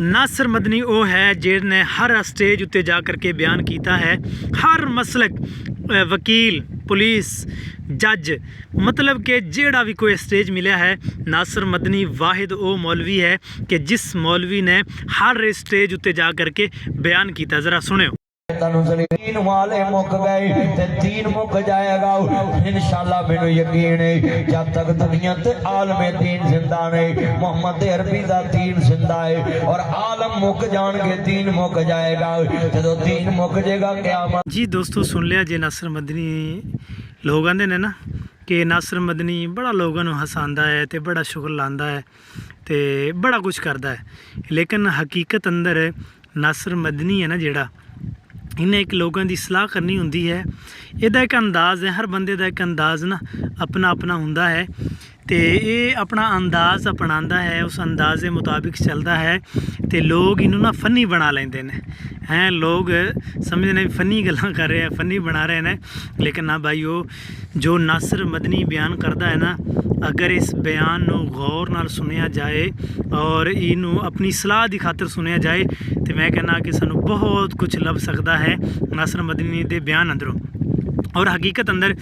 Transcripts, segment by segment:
नासिर मदनी वो है जिसने हर स्टेज उत्ते जा करके बयान किया है, हर मसलक वकील पुलिस जज मतलब कि जेड़ा भी कोई स्टेज मिला है, नासिर मदनी वाहिद वो मौलवी है कि जिस मौलवी ने हर स्टेज उत्ते जा करके बयान किया। ज़रा सुनियो। दीन वाले मुक गए ते दीन मुक जाएगा इंशाअल्लाह। मैनू यकीन है जब तक दुनिया ते आलमे दीन जिंदा नहीं, मोहम्मद अरबी दा दीन जिंदा है और आलम मुक जाएंगे, दीन मुक जाएगा। जदों दीन मुक जाएगा क़यामत। जी दोस्तों सुन लिया जे नासिर मदनी लोग आंदे ने ना कि नासिर मदनी बड़ा लोगों को हसांदा है ते बड़ा शुगर लांदा है ते बड़ा कुछ करता है, लेकिन हकीकत अंदर नासिर मदनी है ना जेड़ा इन्हें एक लोगों की सलाह करनी होंदी है। इहदा एक अंदाज़ है, हर बंदे का एक अंदाज़ ना अपना अपना हुंदा है तो ये अपना अंदाज़ अपनांदा है, उस अंदाज़ के मुताबिक चलता है तो लोग इन्हों ना फ़नी बना लेंदे ने हैं। लोग समझते हैं फ़नी गल्लां कर रहे हैं, फ़नी बना रहे हैं, लेकिन ना भाई वो जो नासिर मदनी बयान करता है ना, अगर इस बयान को गौर नाल सुनिया जाए और इनू अपनी सलाह की खातर सुनिया जाए तो मैं कहना कि सानू बहुत कुछ लभ सकता है नासिर मदनी के बयान अंदरों। और हकीकत अंदर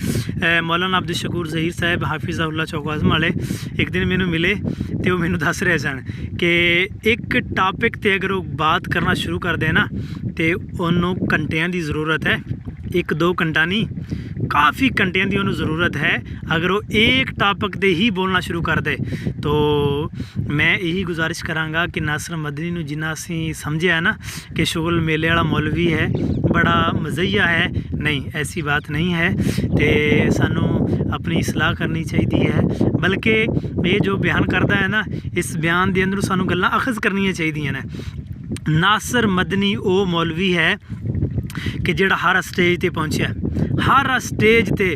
मौलाना अब्दुल शकूर ज़हीर साहब हाफिज़हुल्लाह चौक आज़म वाले एक दिन मैनू मिले तो मैनू दस रहे सन कि एक टॉपिक ते अगर वो बात करना शुरू कर दे ना तो उन्होंने घंटिया की ज़रूरत है, एक दो घंटा नहीं काफ़ी घंटिया की उन्होंने ज़रूरत है। अगर वो एक टॉपिक दे ही बोलना शुरू कर दे तो मैं यही गुजारिश कराँगा कि नासिर मदनी नूं जिन्ना असी समझिया है ना कि शुगल मेले वाला मौलवी है, बड़ा मज़ैया है, नहीं ऐसी बात नहीं है। तो सानू अपनी सलाह करनी चाहिए है, बल्कि ये जो बयान करता है ना इस बयान के अंदर सानू गल्लां अखज़ करनियाँ चाहिए ने। नासिर मदनी वो मौलवी है कि जेड़ा हर स्टेज ते पहुँचा, हर स्टेज ते,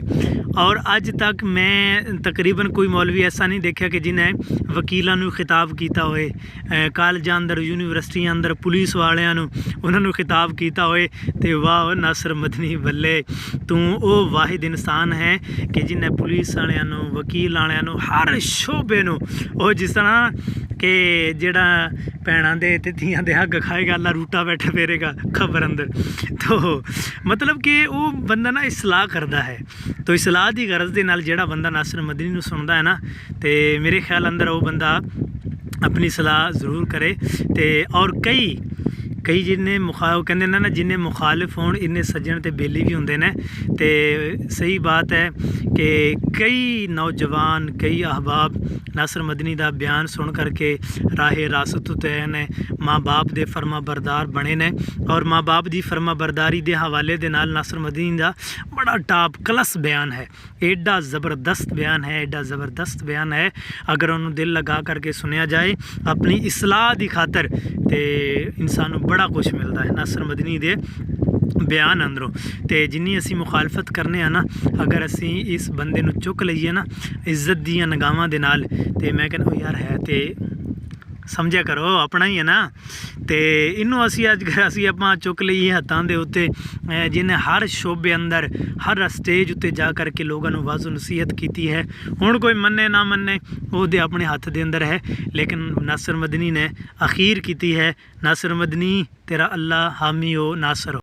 और अज तक मैं तकरीबन कोई मौलवी ऐसा नहीं देखा कि जिन्हें वकीलों को खिताब किया होए, कॉलेजां अंदर यूनिवर्सिटियां अंदर पुलिस वालियां उन्होंने खिताब किया होए तो वाह नासिर मदनी बल्ले तू वो वाहिद इंसान है कि जिन्हें पुलिस वालियां वकील वालियां हर शोबे वो जिस तरह कि जेड़ा भैणां दे ते धियां दे हक खाएगा अल्लाह रूटा बैठा फेरेगा खबर अंदर। तो मतलब कि वो बंदा ना इसलाह करता है, तो इसलाह की गरज के नाल जेड़ा बंदा नासिर मदनी नूं सुनदा है ना तो मेरे ख्याल अंदर वो बंदा अपनी सलाह ज़रूर करे। तो और कई जिन्हें कहते ना जिन्हें मुखालिफ होण इन्ने सज्जन ते बेली भी होंदे ने। तो सही बात है कि कई नौजवान कई अहबाब नासिर मदनी का बयान सुन करके राहे रासत उते ने, माँ बाप दे फरमा बरदार बने ने और माँ बाप की फरमा बरदारी के हवाले दे नाल नासिर मदनी का बड़ा टॉप क्लास बयान है, एडा ज़बरदस्त बयान है, एडा ज़बरदस्त बयान है। अगर उन्होंने दिल लगा करके सुनिया जाए अपनी इसलाह की खातर तो इंसान को बड़ा कुछ मिलता है नासिर मदनी दे बयान अंदरों। तो जिन्नी असी मुखालफत करने ना, अगर असी इस बंदे नूं चुक लईए ना इज्जत दियां निगाहां दे नाल तो मैं कहना यार है तो समझिया करो अपना ही है ना। तो इनू असी असी आपां चुक लईए हत्थां दे उत्ते जिन्हें हर शोबे अंदर हर स्टेज उत्ते जा करके लोगों को वाज़ो नसीहत की है। हुण कोई मन्ने ना मन्ने वो दे अपने हत्थ दे अंदर है, लेकिन नासिर मदनी ने अखीर की है, नासिर मदनी तेरा अल्लाह हामी हो नासर हो।